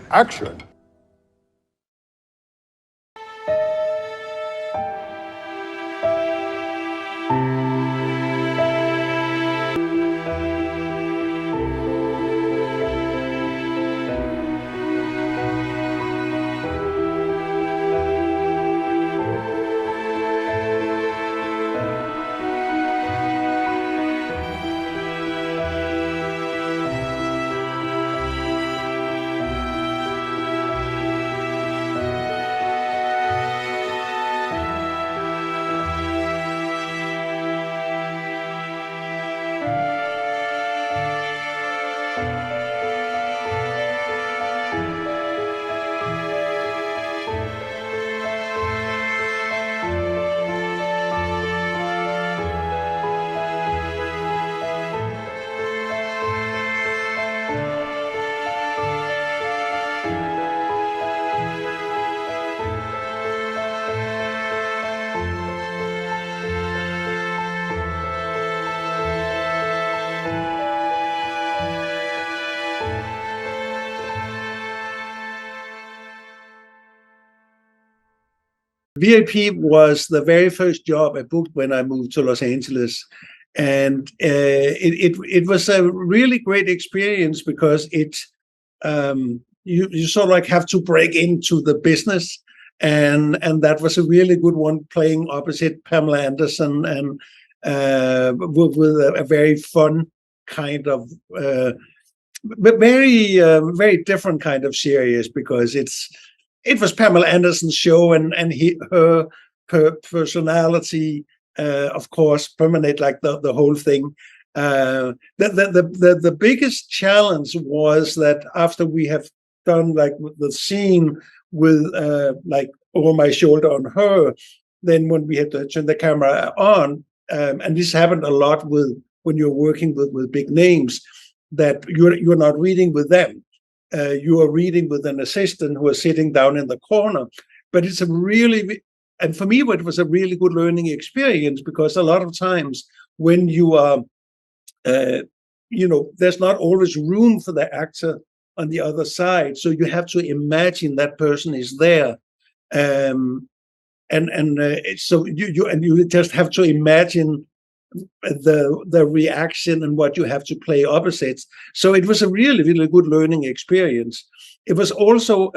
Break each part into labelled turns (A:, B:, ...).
A: Action.
B: VIP was the very first job I booked when I moved to Los Angeles, and it was a really great experience because you sort of like have to break into the business, and that was a really good one, playing opposite Pamela Anderson, and with a very fun kind of but very different kind of series, because it was Pamela Anderson's show, and her personality, of course, permeate like the whole thing. The biggest challenge was that after we have done like the scene with like over my shoulder on her, then when we had to turn the camera on, and this happened a lot with when you're working with big names, that you're not reading with them. You are reading with an assistant who is sitting down in the corner. But it's a really, and for me, it was a really good learning experience, because a lot of times when you are, there's not always room for the actor on the other side. So you have to imagine that person is there. So you just have to imagine the reaction and what you have to play opposites. So it was a really good learning experience. It was also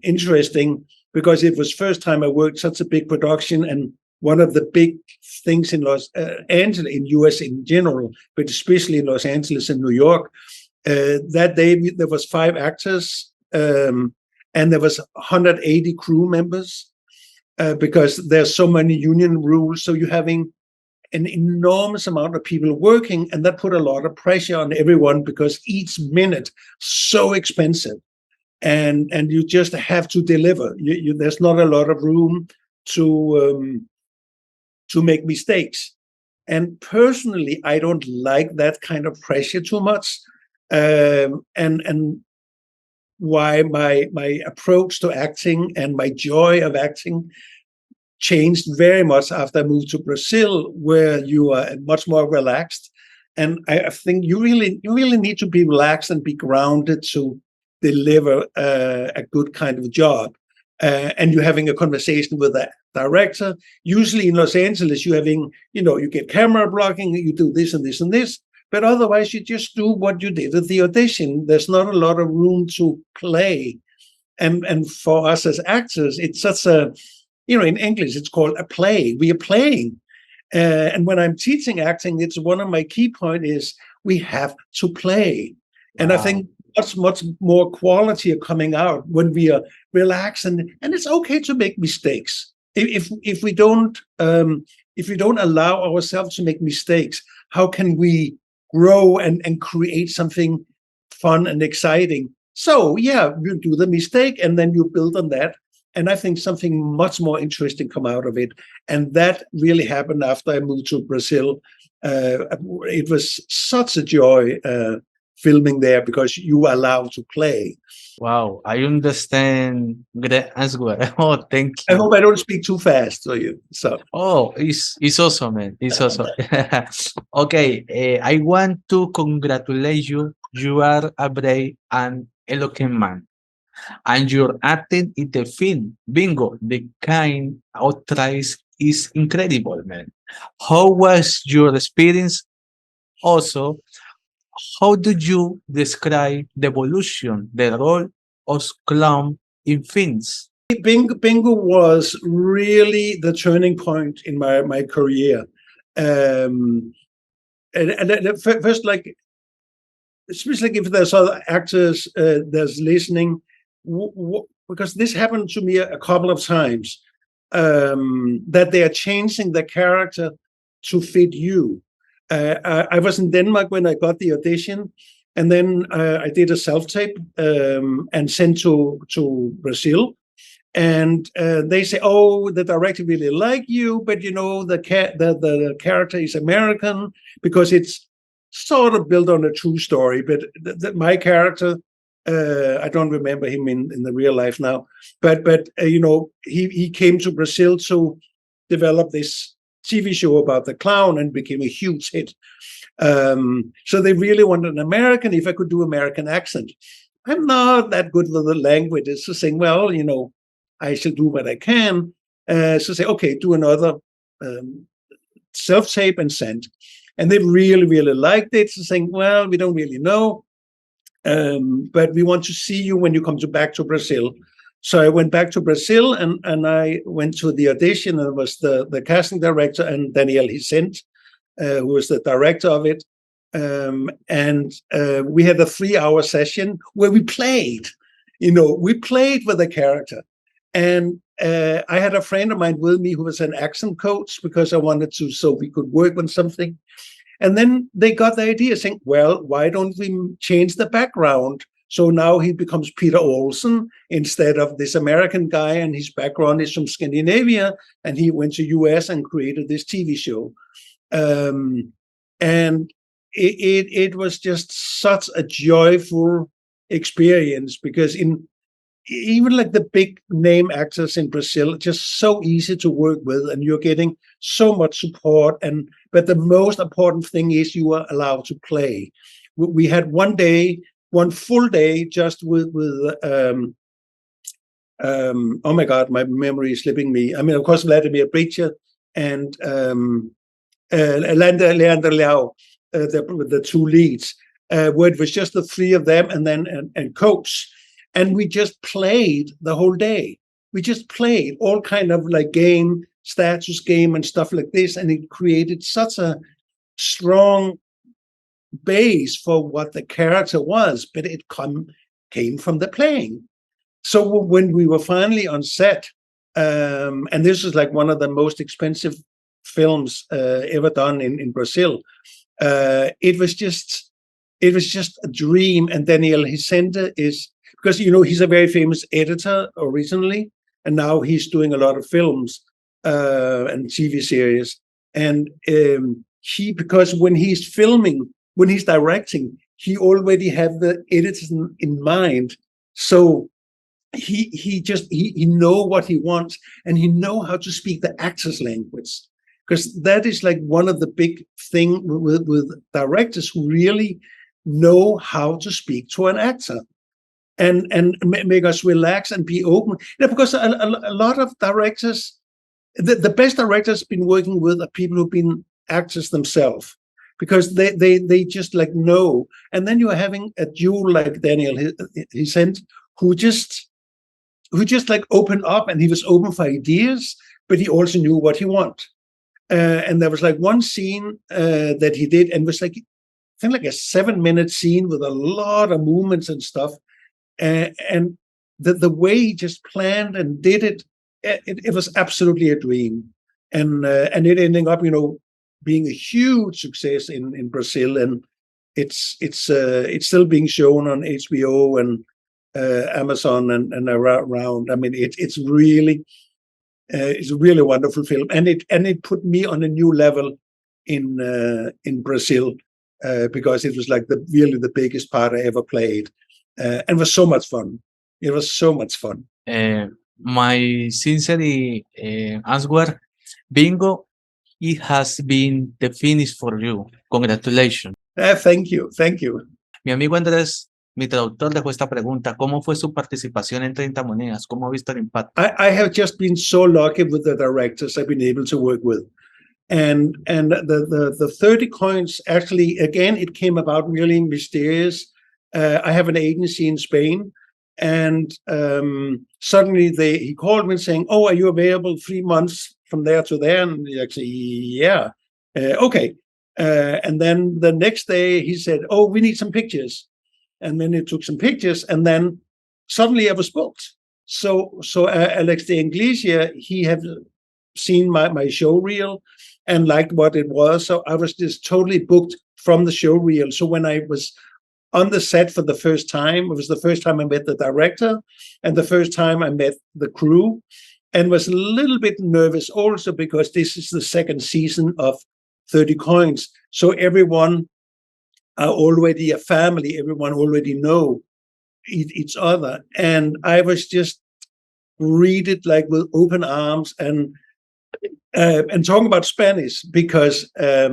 B: interesting because it was first time I worked such a big production, and one of the big things in Los Angeles, in US in general, but especially in Los Angeles and New York, that day there was 5 actors, and there was 180 crew members, because there's so many union rules. So you're having an enormous amount of people working, and that put a lot of pressure on everyone, because each minute so expensive, and you just have to deliver. There's not a lot of room to make mistakes. And personally, I don't like that kind of pressure too much, and why my approach to acting and my joy of acting changed very much after I moved to Brazil, where you are much more relaxed. And I think you really need to be relaxed and be grounded to deliver a good kind of job. And you're having a conversation with a director. Usually in Los Angeles, you get camera blocking, you do this and this and this, but otherwise you just do what you did at the audition. There's not a lot of room to play. And for us as actors, it's such a, in English, it's called a play. We are playing. And when I'm teaching acting, it's one of my key points is we have to play. And wow. I think much more quality are coming out when we are relaxed, and it's okay to make mistakes. If we don't allow ourselves to make mistakes, how can we grow and create something fun and exciting? So yeah, you do the mistake and then you build on that. And I think something much more interesting come out of it. And that really happened after I moved to Brazil. It was such a joy filming there, because you are allowed to play.
C: Wow, I understand as well. Oh, thank you.
B: I hope I don't speak too fast for you. So.
C: Oh, it's awesome, man. It's awesome. Okay, I want to congratulate you. You are a brave and eloquent man. and your acting in the film. Bingo, the kind of tries is incredible, man. How was your experience? Also, how did you describe the evolution, the role of clown in films?
B: Bingo was really the turning point in my career. Um, First, like, especially if there's other actors that's listening, because this happened to me a couple of times, that they are changing the character to fit you. I was in Denmark when I got the audition, and then I did a self-tape and sent to Brazil. And they say, "Oh, the director really like you, but you know the character is American because it's sort of built on a true story." But my character, I don't remember him in the real life now, but you know, he came to Brazil to develop this TV show about the clown and became a huge hit. So they really wanted an American. If I could do American accent, I'm not that good with the language. It's just saying, well, you know, I should do what I can. So say, okay, do another self-tape and send. And they really, really liked it. So saying, well, we don't really know, but we want to see you when you come back to Brazil. So I went back to Brazil and I went to the audition, and it was the casting director and Daniel Hisent, who was the director of it. And we had a 3-hour session where we played, we played with the character. And I had a friend of mine with me who was an accent coach because I wanted to, so we could work on something. And then they got the idea saying, well, why don't we change the background? So now he becomes Peter Olsen instead of this American guy, and his background is from Scandinavia, and he went to US and created this TV show. And it was just such a joyful experience because even like the big name actors in Brazil, just so easy to work with, and you're getting so much support. But the most important thing is you are allowed to play. We had one full day just with oh my God, my memory is slipping me. I mean, of course, Vladimir Brecher and Leander Leao, the two leads, where it was just the three of them and coach. And we just played the whole day. We just played all kind of like status game and stuff like this. And it created such a strong base for what the character was, but it came from the playing. So when we were finally on set, and this is like one of the most expensive films ever done in Brazil, it was just a dream. And Daniel Hisente is, because he's a very famous editor originally, and now he's doing a lot of films and TV series. And because when he's filming, when he's directing, he already had the editors in mind. So he know what he wants, and he know how to speak the actor's language, because that is like one of the big thing with directors who really know how to speak to an actor and make us relax and be open. Because a lot of directors, the best directors been working with are people who've been actors themselves, because they just like know. And then you're having a dude like Daniel Hisent, who just like opened up, and he was open for ideas, but he also knew what he wanted. And there was like one scene that he did, and it was like, I think like a 7-minute scene with a lot of movements and stuff. And the way he just planned and did it, it was absolutely a dream. And it ending up, being a huge success in Brazil, and it's still being shown on HBO and Amazon and around. I mean, it's really a really wonderful film, and it put me on a new level in Brazil, because it was like really the biggest part I ever played, and it was so much fun. It was so much fun.
C: My sincere answer, Bingo, it has been the finish for you. Congratulations.
B: Thank you.
C: Mi amigo Andrés, mi traductor dejó esta pregunta: ¿cómo fue su participación en 30 monedas? ¿Cómo ha visto el impacto?
B: I have just been so lucky with the directors I've been able to work with. And the 30 coins, actually, again, it came about really mysterious. I have an agency in Spain, and suddenly he called me saying, "Oh, are you available 3 months from there to there?" And I said, "Yeah, okay." And then the next day he said, "Oh, we need some pictures." And then he took some pictures, and then suddenly I was booked. So Alex de Iglesia, he had seen my show reel and liked what it was. So I was just totally booked from the show reel. So when I was on the set for the first time, it was the first time I met the director and the first time I met the crew, and was a little bit nervous also because this is the second season of 30 Coins. So everyone are already a family. Everyone already know each other. And I was just read it like with open arms and talking about Spanish because I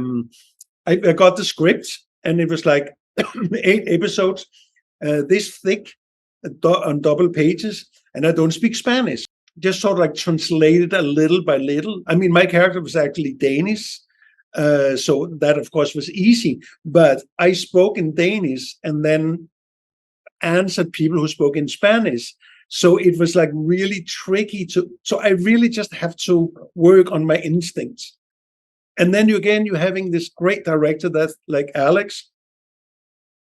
B: got the script and it was like 8 episodes, this thick on double pages, and I don't speak Spanish. Just sort of like translated a little by little. I mean, my character was actually Danish, so that of course was easy. But I spoke in Danish and then answered people who spoke in Spanish. So it was like really tricky so I really just have to work on my instincts. And then you're having this great director that's like Alex,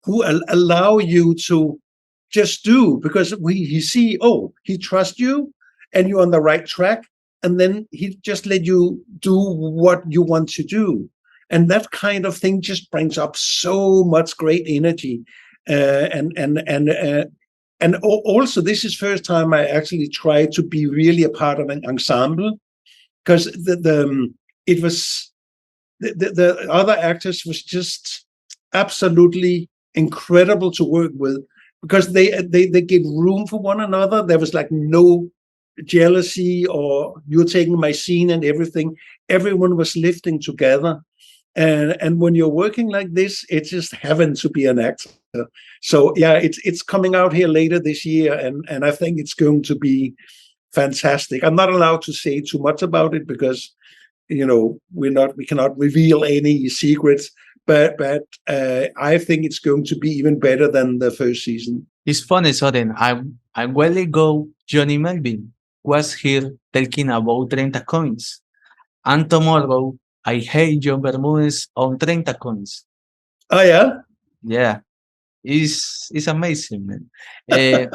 B: who allow you to just do, because he trusts you and you're on the right track. And then he just let you do what you want to do. And that kind of thing just brings up so much great energy. And also, this is first time I actually tried to be really a part of an ensemble, because the other actors was just absolutely incredible to work with, because they gave room for one another. There was like no jealousy or you're taking my scene and everything. Everyone was lifting together. And when you're working like this, it's just heaven to be an actor. So yeah, it's coming out here later this year, and I think it's going to be fantastic. I'm not allowed to say too much about it because we cannot reveal any secrets, but I think it's going to be even better than the first season.
C: It's funny, Soren. A while ago, Johnny Melvin was here talking about 30 coins. And tomorrow, I hate John Bermudez on 30 coins.
B: Oh, yeah?
C: Yeah, it's amazing, man.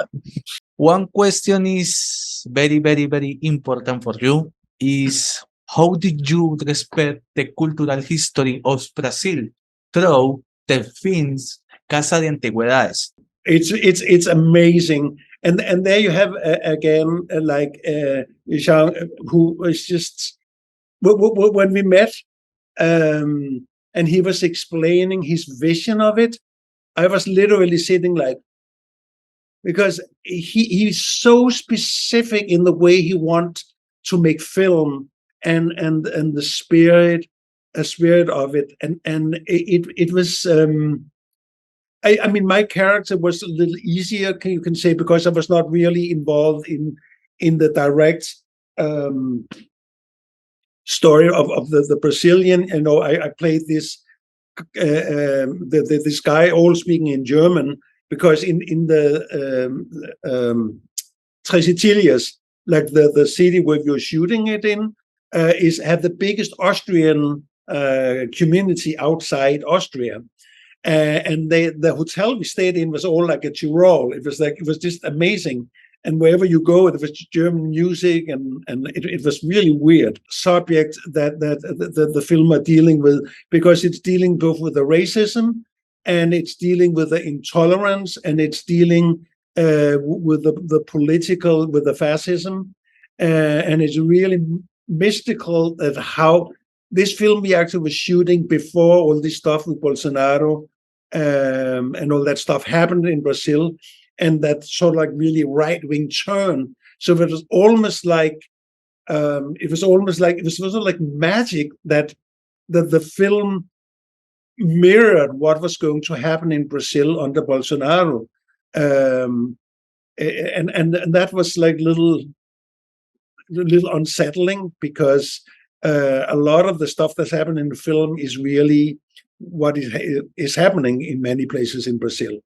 C: One question is very, very, very important for you is, how did you respect the cultural history of Brazil through the films Casa de Antigüedades?
B: It's amazing, and there you have again Jhon, who was just when we met, and he was explaining his vision of it. I was literally sitting like, because he's so specific in the way he wants to make film and the spirit of it, and it was. I mean, my character was a little easier, you can say, because I was not really involved in the direct story of the Brazilian. I played this this guy all speaking in German, because in the Tres Sicilias, like the city where you're shooting it in, have the biggest Austrian community outside Austria. And the hotel we stayed in was all like a Tyrol. It was just amazing. And wherever you go, there was German music, and it was really weird subject that the film are dealing with, because it's dealing both with the racism, and it's dealing with the intolerance, and it's dealing with the political, with the fascism, and it's really mystical that how this film we actually was shooting before all this stuff with Bolsonaro and all that stuff happened in Brazil, and that sort of like really right-wing turn. So it was almost like sort of like magic that the film mirrored what was going to happen in Brazil under Bolsonaro. And that was like little unsettling, because a lot of the stuff that's happened in the film is really what is happening in many places in Brazil.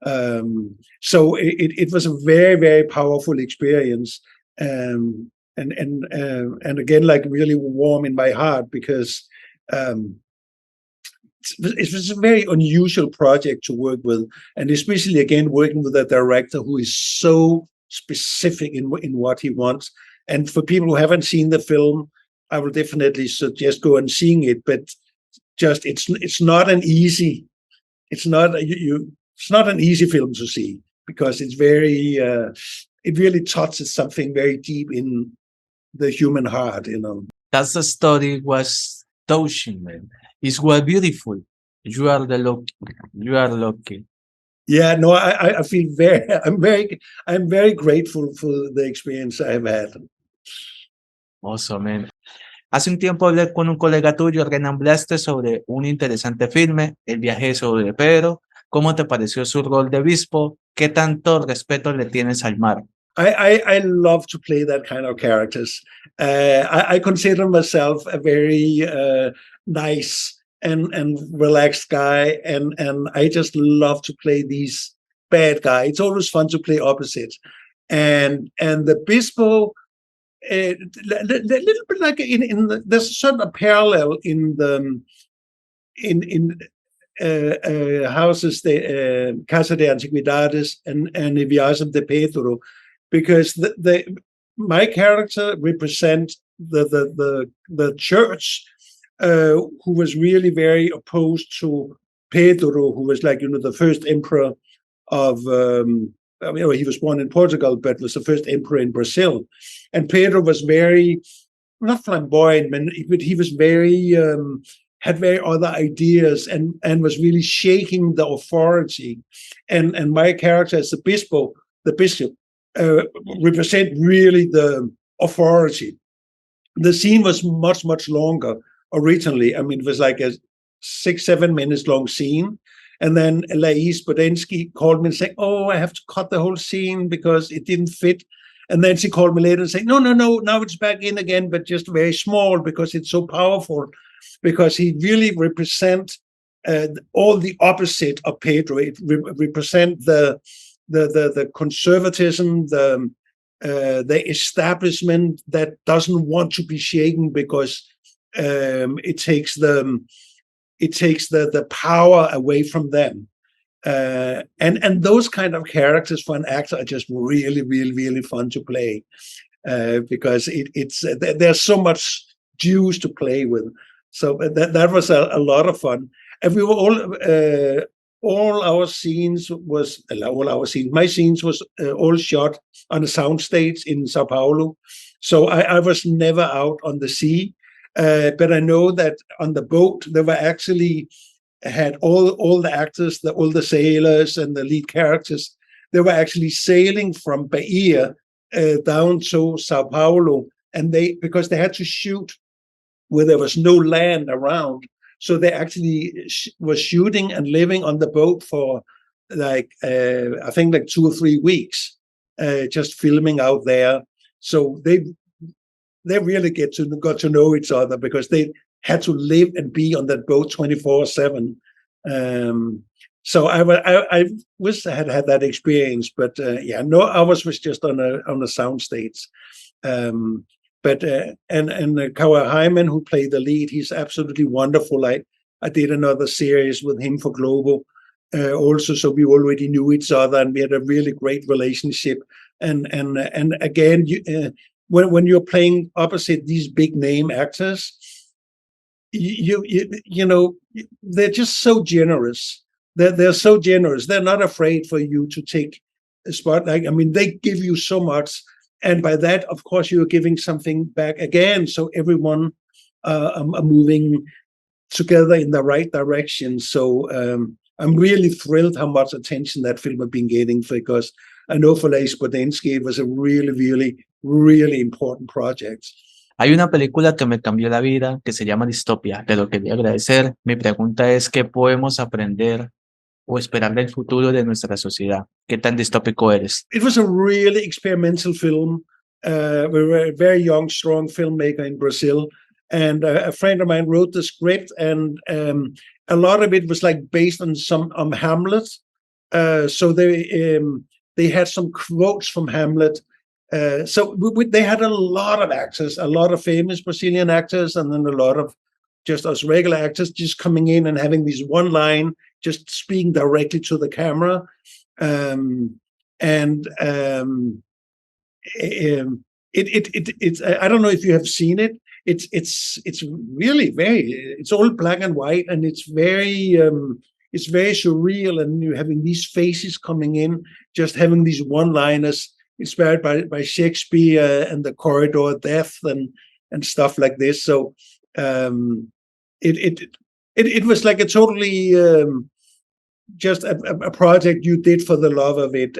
B: So it was a very, very powerful experience, and again, like really warm in my heart, because it was a very unusual project to work with, and especially again working with a director who is so specific in what he wants. And for people who haven't seen the film, I will definitely suggest go and seeing it. But just it's not an easy it's not it's not an easy film to see, because it's very it really touches something very deep in the human heart.
C: That's the story was touching, man. It was beautiful. You are the lucky. You are lucky.
B: Yeah, no, I feel I'm very grateful for the experience I've had.
C: Awesome, man. Hace un tiempo hablé con un colega tuyo, Renan Blaste, sobre un interesante filme, El viaje sobre Pedro. ¿Cómo te pareció su rol de obispo? ¿Qué tanto respeto le tienes al mar?
B: I love to play that kind of characters. I consider myself a very nice and relaxed guy, and I just love to play these bad guy. It's always fun to play opposite, and the Bispo, a little bit like there's a certain parallel in the in houses, the Casa de Antigüedades and Viasam de Pedro, because my character represents the church, who was really very opposed to Pedro, who was like the first emperor of. He was born in Portugal, but was the first emperor in Brazil, and Pedro was very not flamboyant, but he was very had very other ideas, and was really shaking the authority. And my character as the bishop represent really the authority. The scene was much longer originally. I mean, it was like a 6-7 minutes long scene. And then Lais Bodensky called me and said, "Oh, I have to cut the whole scene because it didn't fit." And then she called me later and said, "No, now it's back in again, but just very small, because it's so powerful." Because he really represents all the opposite of Pedro. It represents the conservatism, the establishment that doesn't want to be shaken, because it takes the power away from them. And those kind of characters for an actor are just really fun to play, because there's so much juice to play with. So that was a lot of fun. And we were my scenes was all shot on a soundstage in Sao Paulo. So I was never out on the sea. But I know that on the boat, they were actually had all the actors, all the sailors and the lead characters. They were actually sailing from Bahia down to Sao Paulo, and because they had to shoot where there was no land around, so they actually was shooting and living on the boat for I think like 2 or 3 weeks, just filming out there. So they really got to know each other, because they had to live and be on that boat 24/7. So I wish I had that experience, but no, ours was just on a sound stage. But Kawa Hyman, who played the lead, he's absolutely wonderful. I did another series with him for Global also, so we already knew each other, and we had a really great relationship. And again, when you're playing opposite these big name actors, you know, they're just so generous. They're so generous. They're not afraid for you to take a spot. I mean, they give you so much, and by that, of course, you're giving something back again. So everyone are moving together in the right direction. So I'm really thrilled how much attention that film has been getting, because I know for Leis Bodensky it was a really important project.
C: Hay una película que me cambió la vida que se llama Distopia. Te lo quería agradecer. Mi pregunta es, ¿qué podemos aprender o esperar del futuro de nuestra sociedad? ¿Qué tan distópico eres?
B: It was a really experimental film. We were a very young, strong filmmaker in Brazil, and a friend of mine wrote the script, and a lot of it was like based on Hamlet. So they had some quotes from Hamlet. So they had a lot of actors, a lot of famous Brazilian actors, and then a lot of just us regular actors just coming in and having these one line, just speaking directly to the camera. And it's I don't know if you have seen it. It's really it's all black and white, and it's very surreal, and you're having these faces coming in, just having these one-liners inspired by Shakespeare and the corridor of death and stuff like this. So it was like a totally just a project you did for the love of it.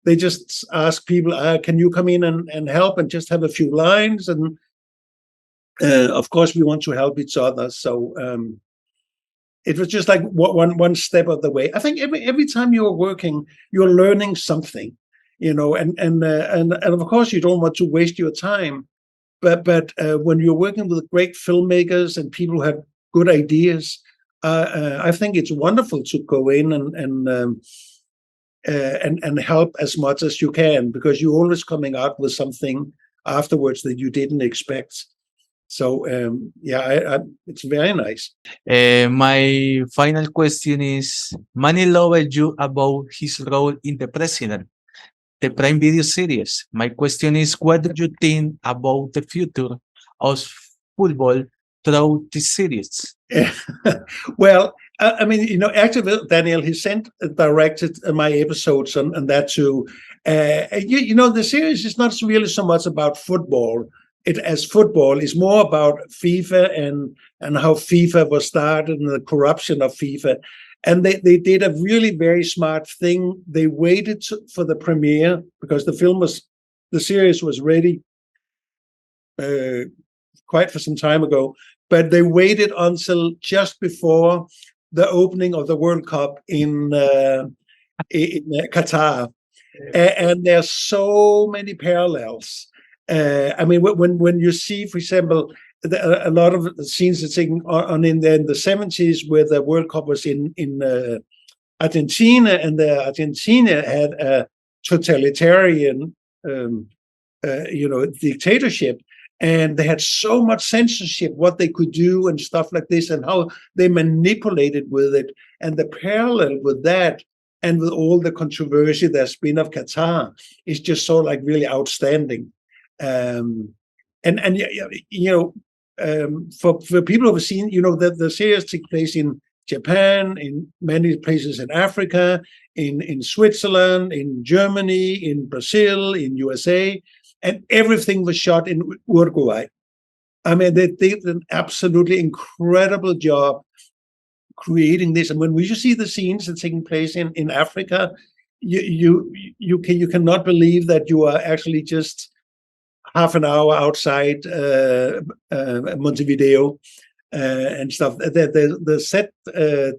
B: They just ask people, can you come in and help and just have a few lines? And of course, we want to help each other. So it was just like one step of the way. I think every time you're working, you're learning something, and of course, you don't want to waste your time. But when you're working with great filmmakers and people who have good ideas, I think it's wonderful to go in and help as much as you can, because you're always coming out with something afterwards that you didn't expect. So it's very nice.
C: My final question is, Manny loved you about his role in The President, the Prime Video series. My question is, what do you think about the future of football throughout this series?
B: Well, I mean, actually, Daniel, he directed my episodes and that too. The series is not really so much about football. Football is more about FIFA and how FIFA was started and the corruption of FIFA. And they did a really very smart thing. They waited for the premiere, because the series was ready quite for some time ago, but they waited until just before the opening of the World Cup in Qatar. And there's so many parallels. I mean, when you see, for example, a lot of the scenes that's taken on in the 70s, where the World Cup was in Argentina, and the Argentina had a totalitarian, dictatorship, and they had so much censorship, what they could do and stuff like this, and how they manipulated with it. And the parallel with that, and with all the controversy there's been of Qatar, is just so like really outstanding. For people who have seen, the series took place in Japan, in many places in Africa, in Switzerland, in Germany, in Brazil, in USA, and everything was shot in Uruguay. I mean, they did an absolutely incredible job creating this. And when we see the scenes that's taking place in Africa, you cannot believe that you are actually just half an hour outside Montevideo and stuff. The set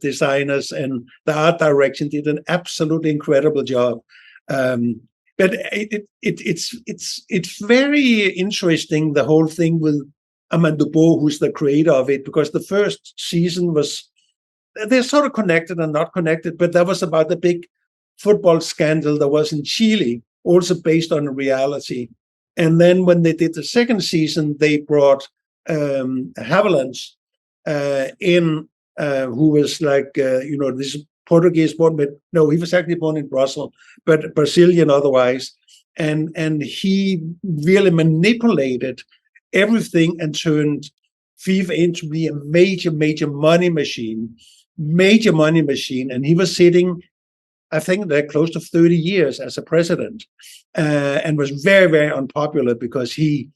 B: designers and the art direction did an absolutely incredible job. But it's very interesting, the whole thing with Armando Bo, who's the creator of it, because the first season they're sort of connected and not connected, but that was about the big football scandal that was in Chile, also based on reality. And then when they did the second season, they brought Haviland in, who was like, this Portuguese born, but no, he was actually born in Brussels, but Brazilian otherwise. And he really manipulated everything and turned FIFA into be a major money machine. And he was sitting, I think, they're close to 30 years as a president, and was very, very unpopular, because he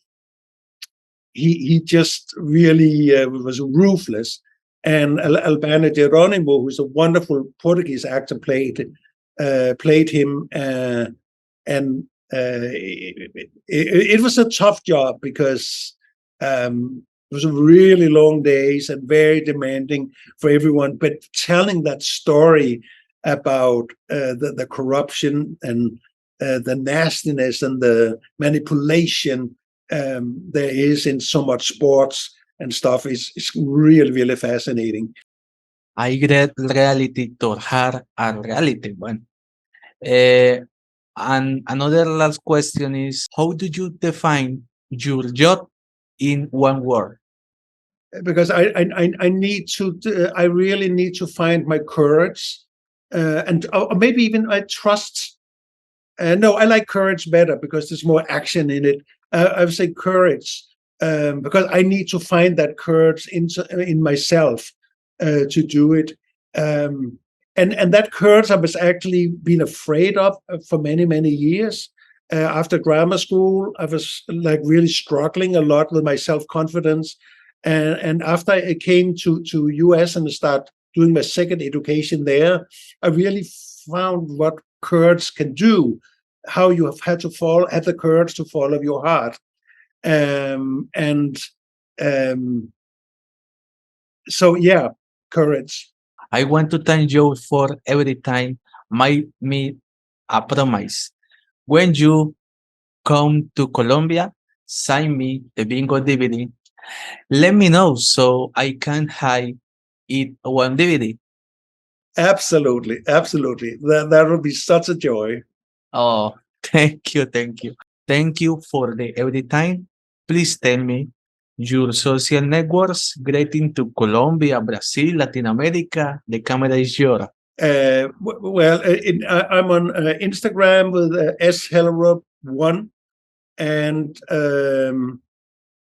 B: just really was ruthless. And Albano Geronimo, who's a wonderful Portuguese actor, played him, and it was a tough job, because it was really long days and very demanding for everyone. But telling that story about the corruption and the nastiness and the manipulation there is in so much sports and stuff is really, really fascinating.
C: I get reality to hard and reality one. And another last question is, how do you define your job in one word?
B: Because I need to I really need to find my courage and or maybe even I trust. No, I like courage better because there's more action in it. I would say courage because I need to find that courage in myself to do it. And that courage I was actually been afraid of for many years. After grammar school, I was like really struggling a lot with my self-confidence. And after I came to US and start doing my second education there, I really found what courage can do, how you have had to have the courage to follow your heart. And so, yeah, courage.
C: I want to thank you for every time me a promise. When you come to Colombia, sign me the bingo DVD. Let me know so I can hide it one DVD.
B: Absolutely. That would be such a joy.
C: Oh, thank you, thank you. Thank you for the every time. Please tell me your social networks greeting to Colombia, Brazil, Latin America. The camera is yours.
B: I'm on Instagram with S Hellerup 1, and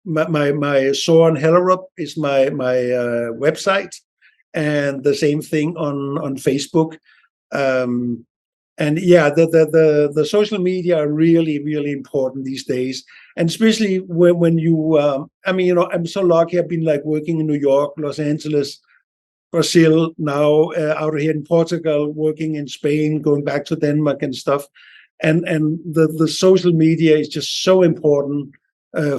B: my Soren Hellerup is my website, and the same thing on Facebook. And yeah, the social media are really important these days, and especially when you I mean, I'm so lucky. I've been like working in New York, Los Angeles, Brazil, now out here in Portugal, working in Spain, going back to Denmark and stuff. And the social media is just so important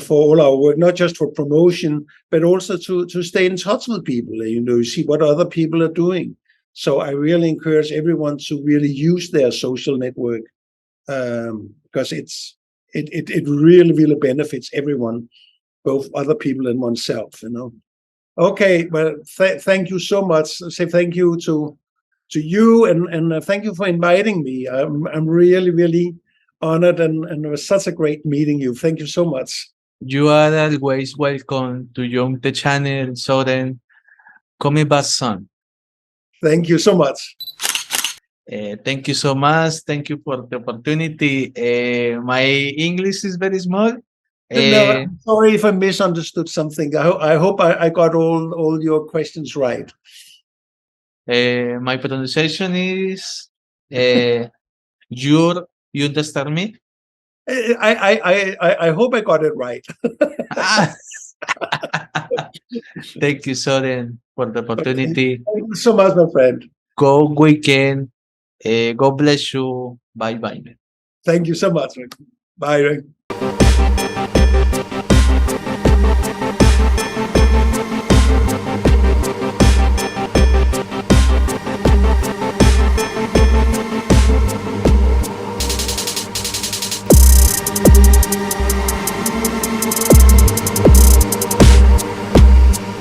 B: for all our work, not just for promotion, but also to stay in touch with people, see what other people are doing. So I really encourage everyone to really use their social network because it really benefits everyone, both other people and oneself, Okay, well, thank you so much. Say thank you to you, and thank you for inviting me. I'm really honored, and it was such a great meeting you. Thank you so much.
C: You are always welcome to join the channel, Soren. Come back soon.
B: Thank you so much.
C: Thank you so much. Thank you for the opportunity. My English is very small.
B: No, I'm sorry if I misunderstood something. I hope I got all your questions right.
C: My pronunciation is you understand me?
B: I hope I got it right.
C: Ah. Thank you, Soren, for the opportunity.
B: Thank you so much, my friend.
C: Go weekend. God bless you. Bye bye.
B: Thank you so much. Bye.